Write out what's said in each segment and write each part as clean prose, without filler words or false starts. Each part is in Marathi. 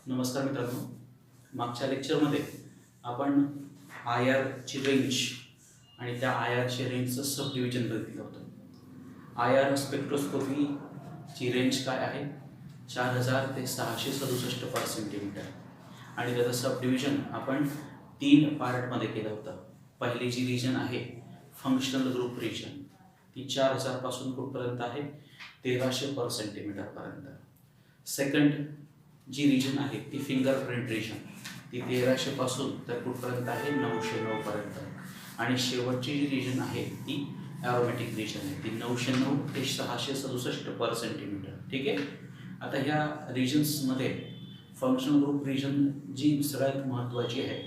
नमस्कार मित्रांनो, मागच्या लेक्चरमध्ये आपण आयआरची रेंज आणि त्या आयआरची रेंजचं सब डिव्हिजन बघितलं होतं. आयआर स्पेक्ट्रोस्कोपीची रेंज काय आहे? 4000 ते 667 पर सेंटीमीटर. आणि त्याचं सब डिव्हिजन आपण 3 पार्टमध्ये केलं होतं. पहिली जी रिजन आहे फंक्शनल ग्रुप रिजन, ती 4000 पासून कुठपर्यंत आहे? 1300 पर सेंटीमीटरपर्यंत. सेकंड जी रिजन आहे ती फिंगरप्रिंट रिजन, ती 1300 पासून तर कुठपर्यंत आहे? 909 पर्यंत. आणि शेवटची जी रिजन आहे ती ॲरोमॅटिक रिजन आहे, ती 909 ते 667 पर सेंटीमीटर. ठीक आहे. आता ह्या रिजन्समध्ये फंक्शनल ग्रुप रिजन जी सगळ्यात महत्त्वाची आहे,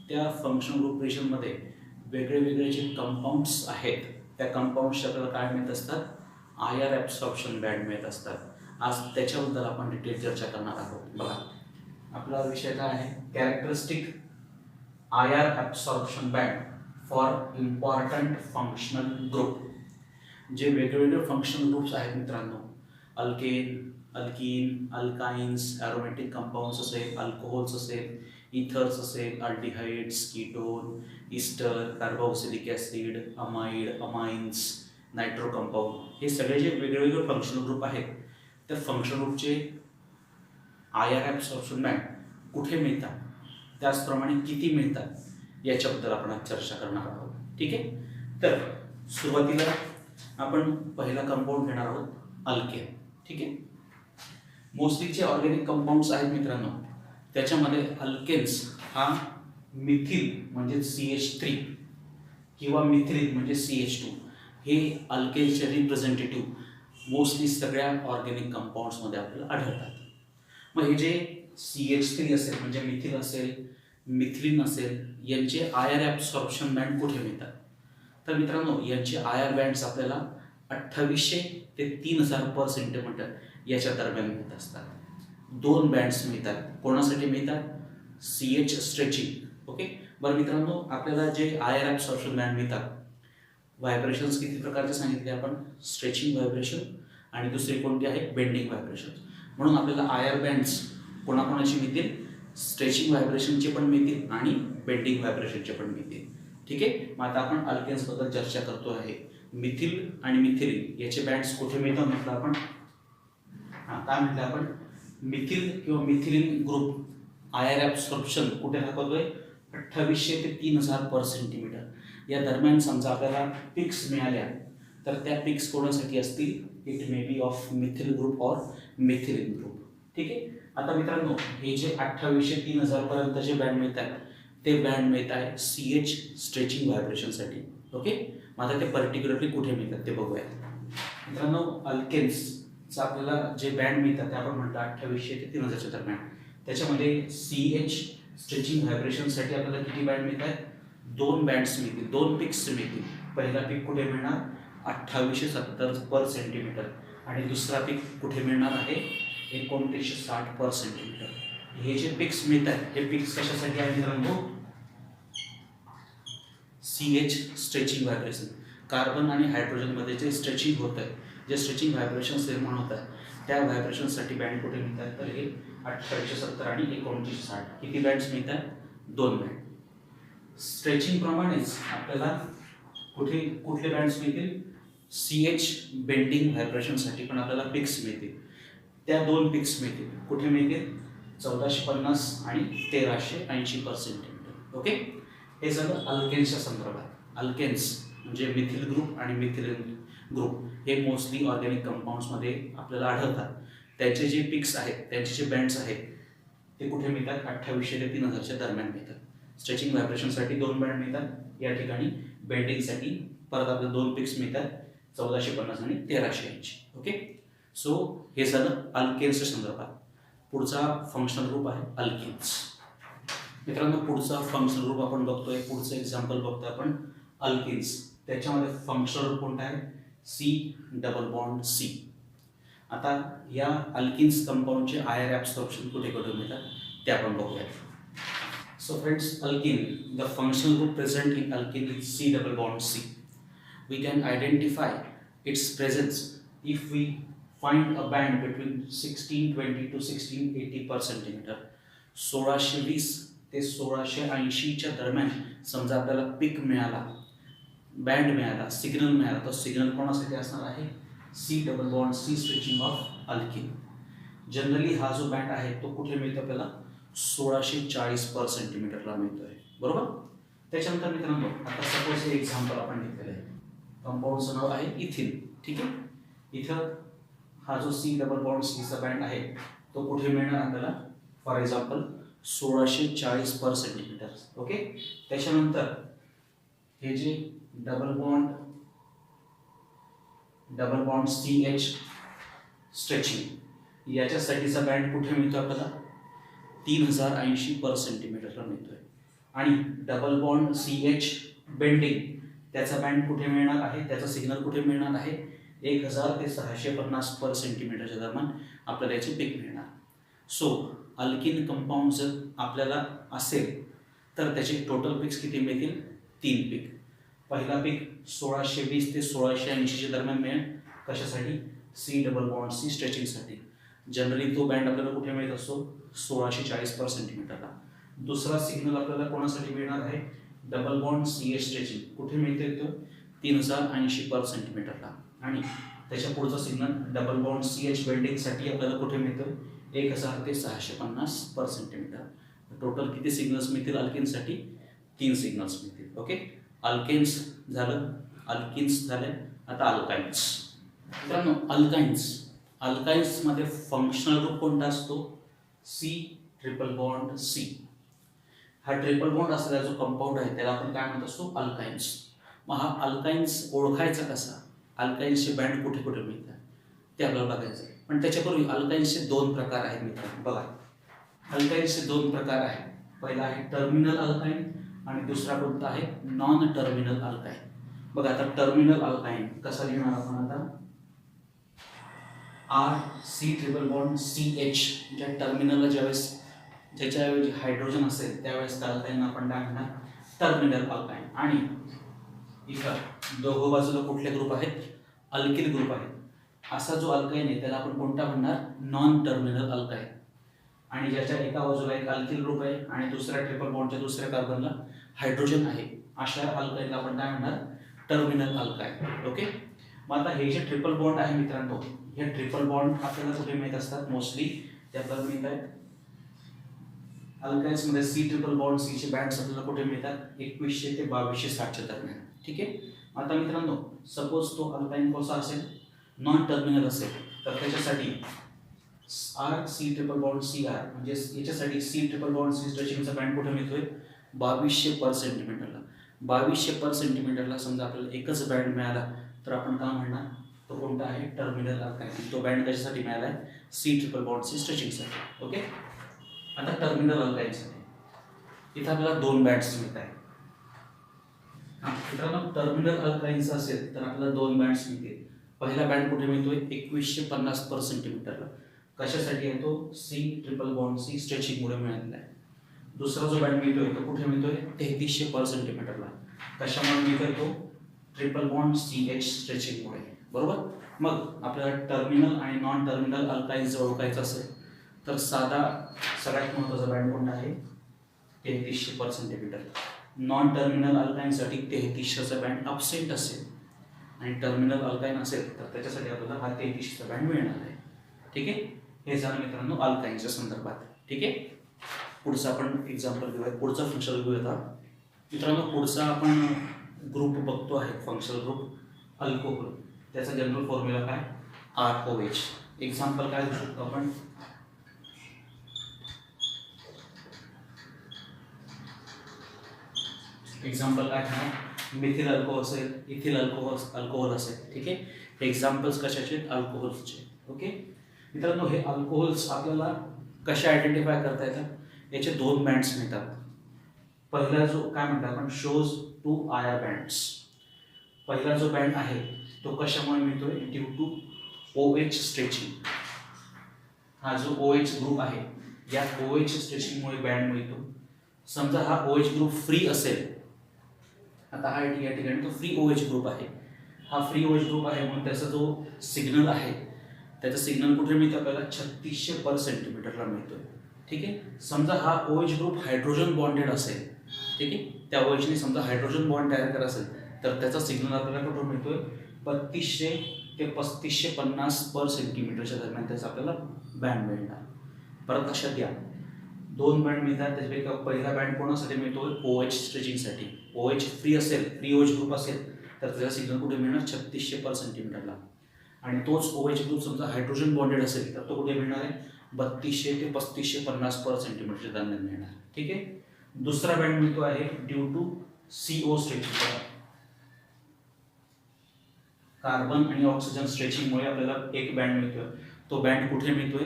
त्या फंक्शनल ग्रुप रिजनमध्ये वेगळे वेगळे जे कंपाऊंड्स आहेत त्या कंपाऊंड्सच्या आपल्याला काय मिळत असतात? आयआर ॲब्सॉर्प्शन बँड मिळत असतात. आज त्याच्याबद्दल आपण डिटेल चर्चा करणार आहोत. बघा, आपला विषय काय आहे? Characteristic IR absorption band for important functional group. जे वेगवेगळे फंक्शनल ग्रुप्स आहेत मित्रांनो, अल्कीन, अल्काइन्स, ॲरोमॅटिक कंपाऊंड्स असेल, अल्कोहोल्स असेल, इथर्स असेल, aldehydes, ketone, ester, carboxylic acid, amide, amines, nitro compound, हे सगळे जे वेगवेगळे फंक्शनल ग्रुप आहेत त्या फंक्शनल ग्रुपचे आयआर ॲब्सॉर्प्शन बँड कुठे मिळतात, त्याचप्रमाणे किती मिळतात, याच्याबद्दल आपण आज चर्चा करणार आहोत. ठीक आहे. तर सुरुवातीला आपण पहिला कंपाऊंड घेणार आहोत, अल्केन. ठीक आहे. मोस्टली जे ऑर्गॅनिक कंपाऊंड्स आहेत मित्रांनो, त्याच्यामध्ये अल्केन्स हा मिथिल म्हणजे CH3 किंवा मिथिलिन म्हणजे CH2 हे अल्केन्सचे रिप्रेझेंटेटिव्ह मोस्टली सगळ्या ऑर्गॅनिक कंपाऊंड्समध्ये आपल्याला आढळतात. मग हे जे CH3 असेल म्हणजे मिथिल असेल, मिथिलिन असेल, यांचे आयआर ॲब्सॉर्प्शन बँड कुठे मिळतात? तर मित्रांनो, यांचे आयआर बँड्स आपल्याला 2800 ते 3000 पर सेंटीमीटर याच्या दरम्यान मिळत असतात. 2 बँड्स मिळतात. कोणासाठी मिळतात? CH stretching. ओके. बरं मित्रांनो, आपल्याला जे आयआर ॲब्सॉर्प्शन बँड मिळतात, व्हायब्रेशन्स किती प्रकारचे सांगितले आपण? स्ट्रेचिंग व्हायब्रेशन आणि दुसरी कोणती आहे? Bending vibration. म्हणून आपल्याला आयआर बँड्स कोणाकोणाची मिळतील? स्ट्रेचिंग व्हायब्रेशनचे पण मिळतील आणि बेंडिंग व्हायब्रेशनचे पण मिळतील. ठीक आहे. मग आता आपण अल्केन्सबद्दल चर्चा करतो आहे. मिथिल आणि मिथिलिन याचे बँड्स कुठे मिळतात म्हटलं आपण? काय म्हटलं आपण? मिथिल किंवा मिथिलिन ग्रुप आयआर ॲब्सॉर्प्शन कुठे दाखवतोय? 2800 ते 3000 पर सेंटीमीटर या दरम्यान समजा आपल्याला पिक्स मिळाल्या तर त्या पिक्स कोणासाठी असतील? It may be of methyl group or methylene group. ठीक आहे. आता मित्रांनो, हे जे 2800 3000 पर्यंत जे बँड मिळत आहेत ते बँड मिळत आहे CH स्ट्रेचिंग व्हायब्रेशनसाठी. ओके. मग आता ते पर्टिक्युलरली कुठे मिळतात ते बघूया. मित्रांनो, अल्केन्सचं आपल्याला जे बँड मिळतात ते आपण म्हणतो 2800 ते 3000च्या दरम्यान. त्याच्यामध्ये CH स्ट्रेचिंग व्हायब्रेशनसाठी आपल्याला किती बँड मिळत आहेत? 2 बँड्स मिळतील, 2 पिक्स मिळतील. पहिला पीक कुठे मिळणार? 2870 पर सेंटीमीटर आणि दुसरा पीक कुठे मिळणार आहे? 2960 पर सेंटीमीटर. हे जे पिक्स मिळतात हे पिक्स कशासाठी आहे मित्रांनो? CH stretching vibration. कार्बन आणि हायड्रोजनमध्ये जे स्ट्रेचिंग होत आहे, जे स्ट्रेचिंग व्हायब्रेशन्स निर्माण होत आहे, त्या व्हायब्रेशनसाठी बँड कुठे मिळतात? तर हे 2870 आणि 2960 किती बँड्स मिळतात? 2 बँड. स्ट्रेचिंग प्रमाणेच आपल्याला कुठले बँड्स मिळतील? CH बेंडिंग व्हायब्रेशनसाठी पण आपल्याला पिक्स मिळतील. त्या 2 पिक्स मिळतील. कुठे मिळतील? 1450 आणि 1380 पर सेंटीमीटर. ओके. हे झालं अल्केन्सच्या संदर्भात. अल्केन्स म्हणजे मिथिल ग्रुप आणि मिथिलिन ग्रुप हे मोस्टली ऑर्गॅनिक कंपाऊंड्समध्ये आपल्याला आढळतात. त्याचे जे पिक्स आहेत, त्यांचे जे बँड्स आहेत ते कुठे मिळतात? 2800 ते 3000च्या दरम्यान मिळतात. स्ट्रेचिंग व्हायब्रेशनसाठी 2 बँड मिळतात या ठिकाणी. बेंडिंगसाठी परत आपल्याला 2 पिक्स मिळतात, 1450 आणि 1380. ओके. सो हे झालं अल्केन्सच्या संदर्भात. पुढचा फंक्शनल ग्रुप आहे अल्किन्स. मित्रांनो, पुढचा फंक्शनल ग्रुप आपण बघतोय, पुढचं एक्झाम्पल बघतोय आपण अल्किन्स. त्याच्यामध्ये फंक्शनल ग्रुप कोणता आहे? C+C. आता या अल्किन्स कंपाऊंडचे आयआर ॲब्सॉर्प्शन कुठे कुठे मिळतात ते आपण बघूया. So friends, alkene, the functional group present in alkene is C+C. We can identify its presence if we find a band between 1620 to 1680 per centimeter. 1620 ते 1680च्या दरम्यान समजा आपल्याला पीक मिळाला, बँड मिळाला, सिग्नल मिळाला, तर सिग्नल कोणासाठी असणार आहे? C double bond C stretching of alkene. Generally हा जो बँड आहे तो कुठे मिळतो आपल्याला? 1640 पर सेंटीमीटरला मिळतोय, बरोबर. त्याच्यानंतर मित्रांनो आता सपोज हे एक्झाम्पल आपण घेतलेलं आहे. कंपाऊंडचं नाव आहे इथिन. ठीक आहे. इथं हा जो सी डबल बॉन्ड सीचा बँड आहे तो कुठे मिळणार आपल्याला? For example 1640 per centimetre. Okay. त्याच्यानंतर हे जे double bond C H stretching याच्यासाठीचा बँड कुठे मिळतो आपल्याला? 3080 पर सेंटीमीटरला मिळतोय. आणि double bond C H bending त्याचा बँड कुठे मिळणार आहे? त्याचा सिग्नल कुठे मिळणार आहे? 1000 ते 650 पर सेंटीमीटरच्या दरम्यान आपल्याला याचे पीक मिळणार. सो अल्किन कंपाऊंड जर आपल्याला असेल तर त्याचे टोटल पिक्स किती मिळतील? 3 पीक. पहिला पीक 1620 ते 1680च्या दरम्यान मिळेल. कशासाठी? सी डबल बॉन्ड सी स्ट्रेचिंगसाठी. जनरली तो बँड आपल्याला कुठे मिळत असतो? 1640 पर सेंटीमीटरला. दुसरा सिग्नल आपल्याला कोणासाठी मिळणार आहे? Double bond C H stretching. कुठे मिळते तो? 3080 पर सेंटीमीटरला. आणि त्याच्या पुढचा signal double bond C H बेंडिंगसाठी आपल्याला कुठे मिळतं? 1000 ते 650 पर सेंटीमीटर. टोटल किती सिग्नल्स मिळतील अल्किनसाठी? 3 सिग्नल्स मिळतील. ओके. अल्केन्स झालं, अल्किन्स झाले, आता अल्काइन्स. मित्रांनो अल्काइन्समध्ये फंक्शनल ग्रुप कोणता असतो? C triple bond C. हा ट्रिपल बॉन्ड असलेला जो कंपाऊंड आहे त्याला आपण काय म्हणत असतो? अल्काइन्स. मग हा अल्काइन्स ओळखायचा कसा? अल्काइन्सचे बँड कुठे कुठे मिळतात ते आपल्याला बघायचं आहे. पण त्याच्यापूर्वी अल्काइन्सचे 2 प्रकार आहेत मित्रांनो. बघा, अल्काइन्सचे 2 प्रकार आहेत. पहिला आहे टर्मिनल अल्काइन आणि दुसरा कोणता आहे? Non terminal alkyne. बघा आता टर्मिनल अल्काइन कसा लिहिणार आपण? आता R C triple bond C H. ज्या टर्मिनलला ज्याच्याऐवजी हायड्रोजन असेल त्यावेळेस त्या अल्काइनला आपण काय म्हणणार? Terminal alkyne. आणि इथं दोघं बाजूला कुठले ग्रुप आहेत? अल्किल ग्रुप आहेत. असा जो अल्काइन आहे त्याला आपण कोणता म्हणणार? Non terminal alkyne. आणि ज्याच्या एका बाजूला एक अल्किल ग्रुप आहे आणि दुसऱ्या ट्रिपल बॉन्डच्या दुसऱ्या कार्बनला हायड्रोजन आहे, अशा अल्काइनला आपण काय म्हणणार? Terminal alkyne. ओके. मग आता हे जे ट्रिपल बॉन्ड आहे मित्रांनो, हे ट्रिपल बॉन्ड आपल्याला कुठे मिळत असतात? मोस्टली ते आपल्याला मिळत आहेत अल्काइन्समध्ये सी ट्रिपल बॉन्ड सीचे बँड्स आपल्याला कुठे मिळतात? 2100 ते 2260च्या दरम्यान. ठीक आहे. आता मित्रांनो सपोज तो अल्काइन कोणता असेल? नॉन टर्मिनल असेल तर त्याच्यासाठी R C triple bond C R म्हणजे याच्यासाठी सी ट्रिपल बॉन्ड सी स्ट्रेचिंगचा बँड कुठे मिळतोय? 2200 पर सेंटीमीटरला. 2200 पर सेंटीमीटरला समजा आपल्याला एकच बँड मिळाला तर आपण काय म्हणणार? तो कोणता आहे? Terminal alkyne. तो बँड कशासाठी मिळाला आहे? सी ट्रिपल बॉन्ड सी स्ट्रेचिंगसाठी. ओके. आता टर्मिनल अल्काइनसाठी इथं आपल्याला 2 बँड्स मिळत आहेत. मित्रांनो टर्मिनल अल्काइन्स असेल तर आपल्याला 2 बँड्स मिळतील. पहिला बँड कुठे मिळतोय? 2150 पर सेंटीमीटरला. कशासाठी आहे तो? सी ट्रिपल बॉन्ड सी स्ट्रेचिंगमुळे मिळालेला आहे. दुसरा जो बँड मिळतोय तो कुठे मिळतोय? 3300 पर सेंटीमीटरला. कशामुळे मिळतोय तो? ट्रिपल बॉन्ड सी एच स्ट्रेचिंगमुळे, बरोबर. मग आपल्याला टर्मिनल आणि नॉन टर्मिनल अल्काइन्स ओळखायचं असेल तर साधा सगळ्यात महत्त्वाचा बँड कोणता आहे? 3300 पर सेंटीमीटर. नॉन टर्मिनल अल्काइनसाठी 3300चा बँड अबसेंट असेल आणि टर्मिनल अल्काइन असेल तर त्याच्यासाठी आपल्याला हा 3300चा बँड मिळणार आहे. ठीक आहे. हे झालं मित्रांनो अल्काइनच्या संदर्भात. ठीक आहे. पुढचा आपण एक्झाम्पल घेऊया, पुढचा फंक्शनल घेऊया. मित्रांनो पुढचा आपण ग्रुप बघतो आहे फंक्शनल ग्रुप अल्कोहोल. त्याचा जनरल फॉर्म्युला काय? ROH. एक्झाम्पल काय घेऊ शकतो आपण? एक्झाम्पल काय घेणार? मिथिल अल्कोहोल असेल, इथिल अल्कोहोल असेल. ठीक आहे. हे एक्झाम्पल्स कशाचे? अल्कोहोल्सचे. ओके. मित्रांनो हे अल्कोहोल्स आपल्याला कसे आयडेंटिफाय करता येतात? याचे 2 बँड्स मिळतात. पहिला जो काय म्हणतात आपण? Shows 2 IR bands. पहिला जो बँड आहे तो कशामुळे मिळतोय? Due to OH stretching. हा जो OH ग्रुप आहे या OH स्ट्रेचिंगमुळे बँड मिळतो. समजा हा OH ग्रुप फ्री असेल, आता हा या ठिकाणी तो फ्री OH ग्रुप आहे. हा फ्री OH ग्रुप आहे म्हणून त्याचा जो सिग्नल आहे त्याचा सिग्नल कुठे मिळतो आपल्याला? 3600 पर सेंटीमीटरला मिळतोय. ठीक आहे. समजा हा OH ग्रुप हायड्रोजन बॉन्डेड असेल, ठीक आहे, त्या OHने समजा हायड्रोजन बॉन्ड तयार करा असेल तर त्याचा सिग्नल आपल्याला कुठून मिळतोय 3200 ते 3550 पर सेंटीमीटरच्या दरम्यान त्याचा आपल्याला बँड मिळणार. परत लक्षात घ्या, 2 बँड मिळतात, त्याच्यापैकी पहिला बँड कोणासाठी मिळतोय OH स्ट्रेचिंगसाठी. OH फ्री असेल, फ्री OH ग्रुप असेल तर त्याचा सिग्नल कुठे मिळणार 3600 पर सेंटीमीटरला. आणि तोच OH ग्रुप समजा हायड्रोजन बॉन्डेड असेल तर तो कुठे मिळणार आहे 3200 ते 3550 पर सेंटीमीटरच्या दरम्यान मिळणार. ठीक आहे. दुसरा बँड मिळतो आहे due to CO stretching. Carbon आणि ऑक्सिजन स्ट्रेचिंगमुळे आपल्याला एक बँड मिळतोय. तो बँड कुठे मिळतोय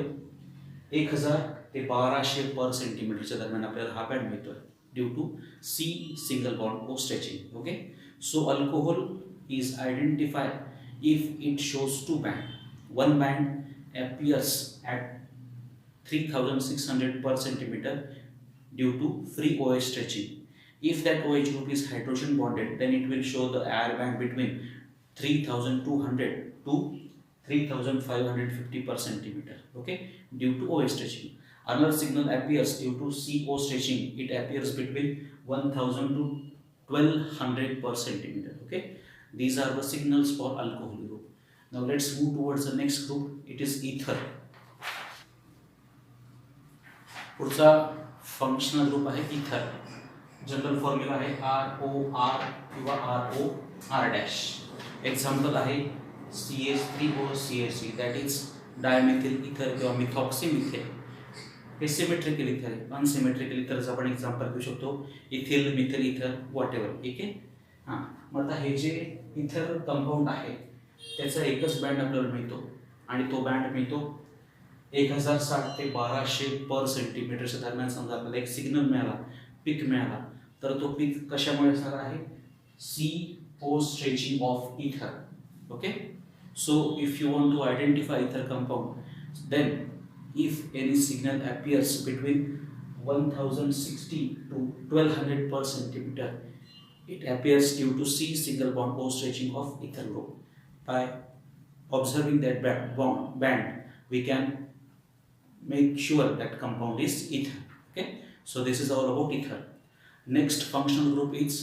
1000 ते 1200 पर सेंटीमीटरच्या दरम्यान आपल्याला हा बँड मिळतोय due to C single bond O stretching. Okay. So alcohol is identified if it shows two band. One band appears at 3600 per centimeter due to free OH stretching. If that OH group is hydrogen bonded, then it will show the air band between 3200 to 3550 per centimeter. Okay, due to OH stretching. Another signal appears due to CO stretching. It appears between 1000 to 1200 per centimeter. Okay, these are the signals for alcohol group. Now let's move towards the next group. It is ether. पुढचा फंक्शनल ग्रुप आहे इथर. जनरल फॉर्म्युला आहे ROR किंवा ROR'. एक्झाम्पल आहे CH3OCH3, दॅट इज डायमेथिल इथर किंवा मिथॉक्सीमिथेन. हे सिमेट्रिकल इथर आहे. अनसिमेट्रिकल इथरचं आपण एक्झाम्पल घेऊ शकतो इथिल, मिथिल इथर, वॉट एव्हर. ठीक आहे. हां, मग आता हे जे इथर कंपाऊंड आहे त्याचा एकच बँड आपल्याला मिळतो आणि तो बँड मिळतो 1060 ते 1200 पर सेंटीमीटरच्या दरम्यान. समजा आपल्याला एक सिग्नल मिळाला, पिक मिळाला, तर तो पिक कशामुळे असणार आहे CO stretching of ether. Okay. So if you want to identify ether compound, then if any signal appears between 1060 to 1200 per centimeter, it appears due to C single bond O stretching of ether group. By observing that band, we can make sure that compound is ether. Okay, so this is all about ether. Next functional group is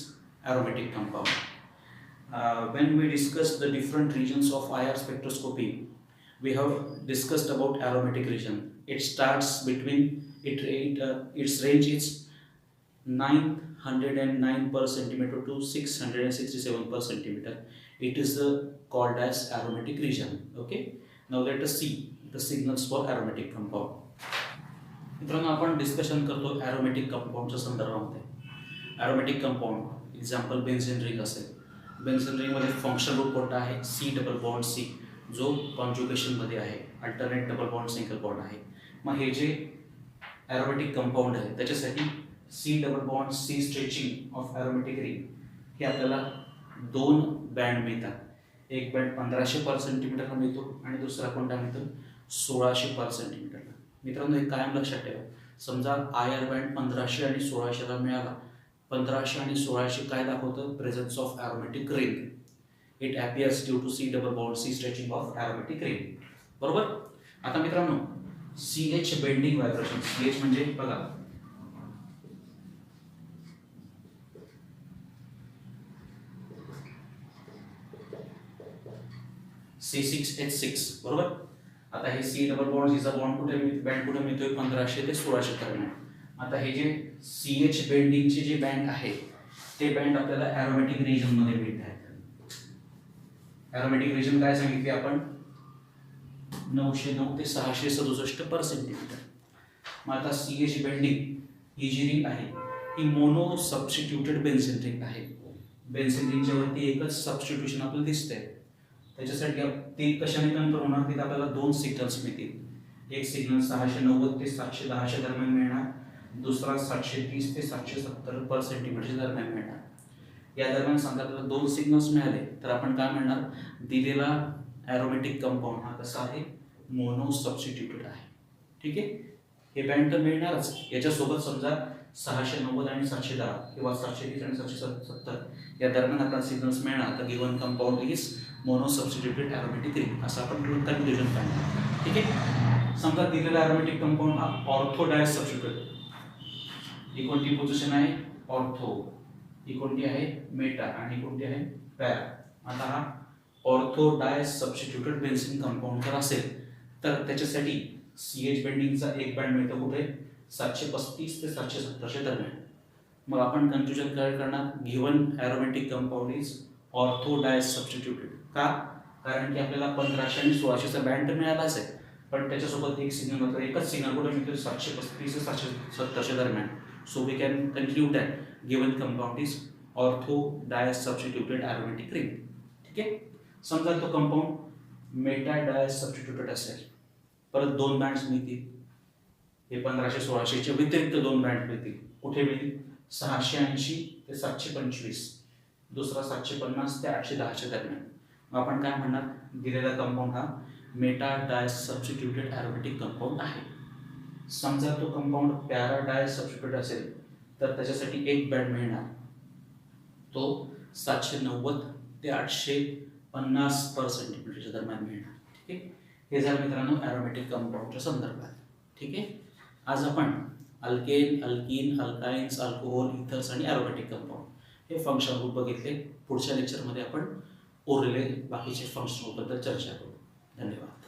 aromatic compound. When we discussed the different regions of IR spectroscopy, we have discussed about aromatic region. It starts between its range is 909 per centimeter to 667 per centimeter. It is called as aromatic region. Okay, now let us see the signals for aromatic compound. मित्रांनो, आपण डिस्कशन करतो ॲरोमॅटिक कंपाऊंडच्या संदर्भामध्ये. Aromatic compound example benzene ring असेल. बेन्झीन रिंगमध्ये फंक्शनल ग्रुप कोणता आहे C डबल बॉन्ड C, जो कॉन्ज्युगेशनमध्ये आहे. Alternate double bond single bond आहे. मग हे जे ॲरोमॅटिक कंपाऊंड आहे त्याच्यासाठी C double bond C stretching of aromatic ring हे आपल्याला 2 बँड मिळतात. एक बँड 1500 पर सेंटीमीटरला मिळतो आणि दुसरा कोणता मिळतो 1600 पर सेंटीमीटरला. मित्रांनो, हे कायम लक्षात ठेवा. समजा IR बँड 1500 आणि 1600ला मिळाला. 1500 आणि 1600 काय दाखवतं presence of aromatic ring. It appears due to C double bond C stretching of aromatic ring. बरोबर. आता मित्रांनो, CH बेंडिंग व्हायब्रेशन. CH म्हणजे बघा C6H6 बरोबर. आता हे C डबल बॉन्ड Cचा बॉन्ड कुठे बँड कुठे मिळतोय 1500 ते 1600 दरम्यान. आता हे जे CH बेंडिंगचे जे बँड आहे ते बँड आपल्याला ॲरोमॅटिक रिजन मध्ये मिळत आहेत. ॲरोमॅटिक रिजन काय सांगितले आपण 909 ते 667 पर सेंटीमीटर. मग आता CH बेंडिंग ही जी रिंग आहे ही मोनो सबस्टिट्यूटेड बेन्झीन रिंग आहे. बेन्झीन रिंगच्या वरती एकच सबस्टिट्यूशन आपल्याला दिसतंय. त्याच्यासाठी ती कशाने कन्फर्म होणार, तिथे आपल्याला 2 सिग्नल्स मिळतील. एक सिग्नल 690 ते 710 दरम्यान मिळणार, दुसरा 730 ते 770 पर सेंटीमीटरच्या दरम्यान मिळणार. या दरम्यान समजा आपल्याला 2 सिग्नल्स मिळाले तर आपण काय म्हणणार दिलेला ॲरोमॅटिक कंपाऊंड हा कसा आहे मोनो सबस्टिट्यूटेड आहे. ठीक आहे. हे बँड तर मिळणारच. याच्यासोबत समजा 690 आणि 710 किंवा 730 आणि 770 या दरम्यान आपल्याला सिग्नल्स मिळणार, तर given compound is mono substituted aromatic ring, असं आपण कन्क्ल्युजन काढणार. ठीक आहे. समजा दिलेला ॲरोमॅटिक कंपाऊंड हा ऑर्थो डायस सबस्टिट्यूटेड, ही कोणती पोझिशन आहे, ऑर्थो, ही कोणती आहे, मेटा, आणि कोणती आहे, पॅरा. आता हा ortho Dias substituted benzene compound जर असेल तर त्याच्यासाठी सीएच बेंडिंगचा एक बँड मिळतो कुठे, 735 ते 770 दरम्यान. मग आपण कन्क्ल्युजन काय करणार, given aromatic compound is ortho Dias substituted. का, कारण की आपल्याला 1500 आणि 1600चा बँड तर मिळालाच आहे, पण त्याच्यासोबत एक सिग्नल मात्र, एकच सिग्नल कुठे मिळतो, 735 ते 770 दरम्यान. So we can conclude that given compound is ortho Dias substituted aromatic ring. ठीक आहे. समजा तो कंपाऊंड मेटा डायस सबस्टिट्यूटेड असेल, परत 2 बँड्स मिळतील, हे 1500-1600च्या व्यतिरिक्त 2 बँड मिळतील. कुठे मिळतील, 680 ते 725, दुसरा 750 ते 810च्या दरम्यान. मग आपण काय म्हणणार, दिलेला कंपाऊंड हा meta di substituted aromatic compound आहे. समजा तो कंपाऊंड पॅरा डायस सबस्टिट्यूटेड असेल तर त्याच्यासाठी एक बँड मिळणार, तो 790 ते 850 दरम्यान मिळणार. ठीक आहे. हे झालं मित्रांनो ॲरोमॅटिक कंपाऊंडच्या संदर्भात. ठीक आहे. आज आपण alkane, alkyne, alkynes, alcohol, ethers आणि ॲरोमॅटिक कंपाऊंड हे फंक्शन ग्रुप बघितले. पुढच्या लेक्चरमध्ये आपण उरलेले बाकीचे फंक्शन ग्रुपबद्दल चर्चा करू. धन्यवाद.